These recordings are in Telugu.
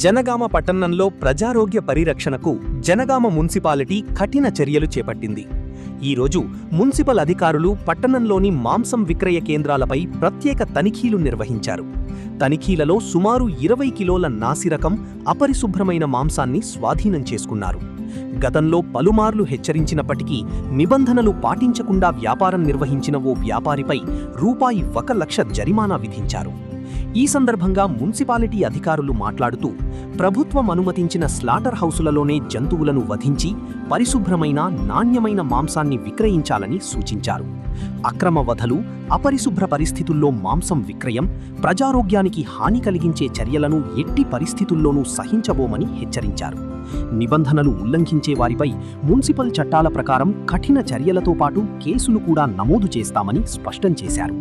జనగామ పట్టణంలో ప్రజారోగ్య పరిరక్షణకు జనగామ మున్సిపాలిటీ కఠిన చర్యలు చేపట్టింది. ఈరోజు మున్సిపల్ అధికారులు పట్టణంలోని మాంసం విక్రయ కేంద్రాలపై ప్రత్యేక తనిఖీలు నిర్వహించారు. తనిఖీలలో సుమారు 20 కిలోల నాసిరకం అపరిశుభ్రమైన మాంసాన్ని స్వాధీనం చేసుకున్నారు. గతంలో పలుమార్లు హెచ్చరించినప్పటికీ నిబంధనలు పాటించకుండా వ్యాపారం నిర్వహించిన ఓ వ్యాపారిపై రూపాయి 1 లక్ష జరిమానా విధించారు. ఈ సందర్భంగా మున్సిపాలిటీ అధికారులు మాట్లాడుతూ ప్రభుత్వం అనుమతించిన స్లాటర్ హౌసులలోనే జంతువులను వధించి పరిశుభ్రమైన నాణ్యమైన మాంసాన్ని విక్రయించాలని సూచించారు. అక్రమ వధలు, అపరిశుభ్ర పరిస్థితుల్లో మాంసం విక్రయం, ప్రజారోగ్యానికి హాని కలిగించే చర్యలను ఎట్టి పరిస్థితుల్లోనూ సహించబోమని హెచ్చరించారు. నిబంధనలు ఉల్లంఘించే వారిపై మున్సిపల్ చట్టాల ప్రకారం కఠిన చర్యలతో పాటు కేసులు కూడా నమోదు చేస్తామని స్పష్టం చేశారు.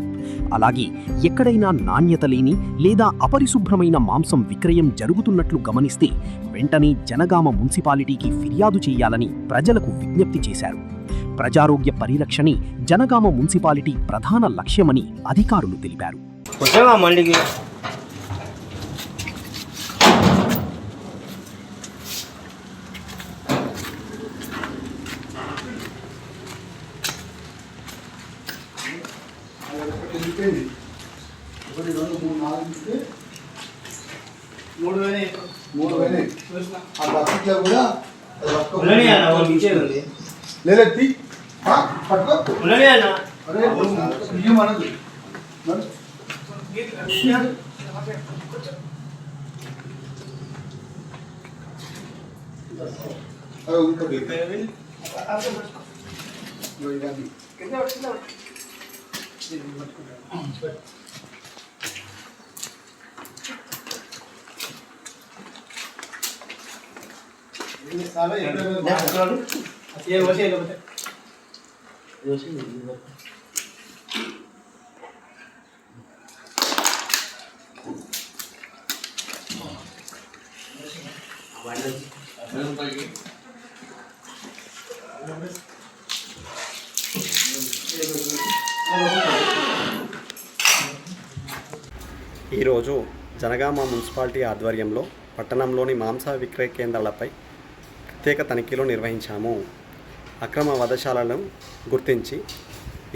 అలాగే ఎక్కడైనా నాణ్యత లేని లేదా అపరిశుభ్రమైన మాంసం విక్రయం జరుగుతున్నట్లు గమనిస్తే వెంటనే జనగామ మున్సిపాలిటీకి ఫిర్యాదు చేయాలని ప్రజలకు విజ్ఞప్తి చేశారు. ప్రజారోగ్య పరిరక్షణే జనగామ మున్సిపాలిటీ ప్రధాన లక్ష్యమని అధికారులు తెలిపారు. ఈరోజు జనగామ మున్సిపాలిటీ ఆధ్వర్యంలో పట్టణంలోని మాంస విక్రయ కేంద్రాలపై ప్రత్యేక తనిఖీలు నిర్వహించాము. అక్రమ వధశాలను గుర్తించి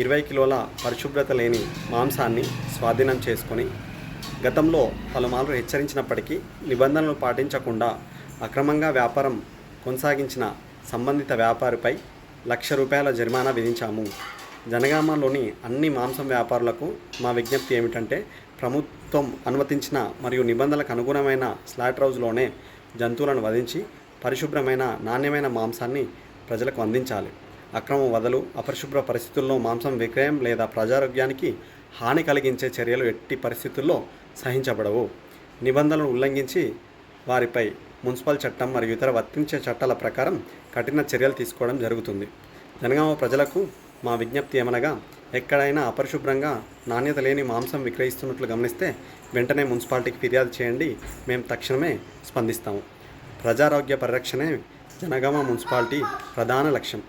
20 కిలోల పరిశుభ్రత లేని మాంసాన్ని స్వాధీనం చేసుకొని గతంలో పలుమార్లు హెచ్చరించినప్పటికీ నిబంధనలు పాటించకుండా అక్రమంగా వ్యాపారం కొనసాగించిన సంబంధిత వ్యాపారిపై ₹1,00,000 జరిమానా విధించాము. జనగామలోని అన్ని మాంసం వ్యాపారులకు మా విజ్ఞప్తి ఏమిటంటే, ప్రభుత్వం అనుమతించిన మరియు నిబంధనలకు అనుగుణమైన స్లాటర్ హౌస్లోనే జంతువులను వధించి పరిశుభ్రమైన నాణ్యమైన మాంసాన్ని ప్రజలకు అందించాలి. అక్రమ వధలు, అపరిశుభ్ర పరిస్థితుల్లో మాంసం విక్రయం లేదా ప్రజారోగ్యానికి హాని కలిగించే చర్యలు ఎట్టి పరిస్థితుల్లో సహించబడవు. నిబంధనలను ఉల్లంఘించి వారిపై మున్సిపల్ చట్టం మరియు ఇతర వర్తించే చట్టాల ప్రకారం కఠిన చర్యలు తీసుకోవడం జరుగుతుంది. జనగామ ప్రజలకు మా విజ్ఞప్తి ఏమనగా, ఎక్కడైనా అపరిశుభ్రంగా నాణ్యత లేని మాంసం విక్రయిస్తున్నట్లు గమనిస్తే వెంటనే మున్సిపాలిటీకి ఫిర్యాదు చేయండి. మేము తక్షణమే స్పందిస్తాము. ప్రజారోగ్య పరిరక్షణే జనగామ మున్సిపాలిటీ ప్రధాన లక్ష్యం.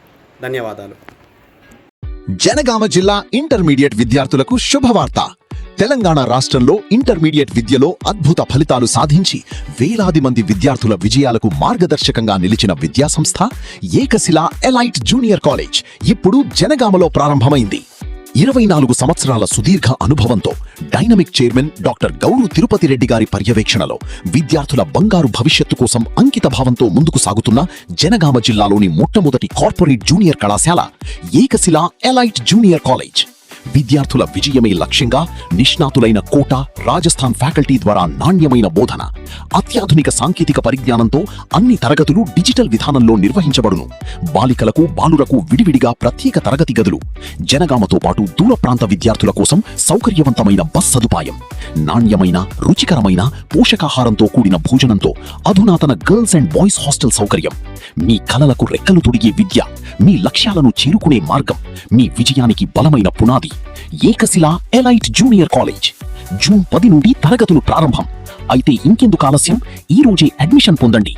ధన్యవాదాలు. జనగామ జిల్లా ఇంటర్మీడియట్ విద్యార్థులకు శుభవార్త. తెలంగాణ రాష్ట్రంలో ఇంటర్మీడియట్ విద్యలో అద్భుత ఫలితాలు సాధించి వేలాది మంది విద్యార్థుల విజయాలకు మార్గదర్శకంగా నిలిచిన విద్యాసంస్థ ఏకశిల ఎలైట్ జూనియర్ కాలేజ్ ఇప్పుడు జనగామలో ప్రారంభమైంది. 24 సంవత్సరాల సుదీర్ఘ అనుభవంతో dynamic chairman doctor Gouru Tirupati Reddy గారి పర్యవేక్షణలో విద్యార్థుల బంగారు భవిష్యత్తు కోసం అంకిత భావంతో ముందుకు సాగుతున్న జనగామ జిల్లాలోని మొట్టమొదటి కార్పొరేట్ జూనియర్ కళాశాల ఏకశిల ఎలైట్ జూనియర్ కాలేజ్. విద్యార్థుల విజయమే లక్ష్యంగా నిష్ణాతులైన కోట, రాజస్థాన్ ఫ్యాకల్టీ ద్వారా నాణ్యమైన బోధన, అత్యాధునిక సాంకేతిక పరిజ్ఞానంతో అన్ని తరగతులు డిజిటల్ విధానంలో నిర్వహించబడును. బాలికలకు, బాలురకు విడివిడిగా ప్రత్యేక తరగతి గదులు, జనగామతో పాటు దూర ప్రాంత విద్యార్థుల కోసం సౌకర్యవంతమైన బస్ సదుపాయం, నాణ్యమైన, రుచికరమైన పోషకాహారంతో కూడిన భోజనంతో అధునాతన గర్ల్స్ అండ్ బాయ్స్ హాస్టల్ సౌకర్యం. మీ కలలకు రెక్కలు తొడిగే విద్య, మీ లక్ష్యాలను చేరుకునే మార్గం, మీ విజయానికి బలమైన పునాది. ఏకశిల ఎలైట్ జూనియర్ కాలేజ్. జూన్ 10 నుండి తరగతులు ప్రారంభం. అయితే ఇంకెందుకు ఆలస్యం? ఈ రోజే అడ్మిషన్ పొందండి.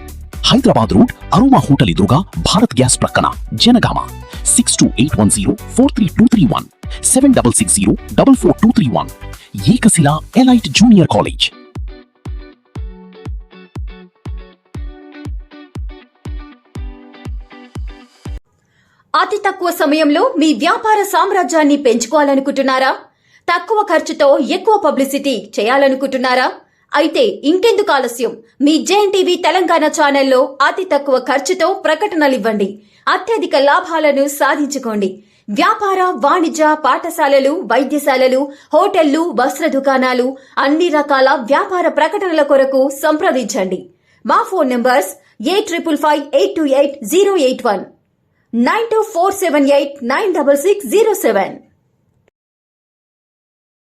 హైదరాబాద్ రోడ్, అరోమా హోటల్ ఎదురుగా, భారత్ గ్యాస్ ప్రక్కన, జనగామ. 6281043231 7660444231. ఏకశిల ఎలైట్ జూనియర్ కాలేజ్. అతి తక్కువ సమయంలో మీ వ్యాపార సామ్రాజ్యాన్ని పెంచుకోవాలనుకుంటున్నారా? తక్కువ ఖర్చుతో ఎక్కువ పబ్లిసిటీ చేయాలనుకుంటున్నారా? అయితే ఇంకెందుకు ఆలస్యం? మీ జేఎన్టీవీ తెలంగాణ ఛానల్లో అతి తక్కువ ఖర్చుతో ప్రకటనలివ్వండి. అత్యధిక లాభాలను సాధించుకోండి. వ్యాపార, వాణిజ్య, పాఠశాలలు, వైద్యశాలలు, హోటళ్లు, వస్త్ర దుకాణాలు, అన్ని రకాల వ్యాపార ప్రకటనల కొరకు సంప్రదించండి. మా ఫోన్ నంబర్స్ 8558288081 9247896607.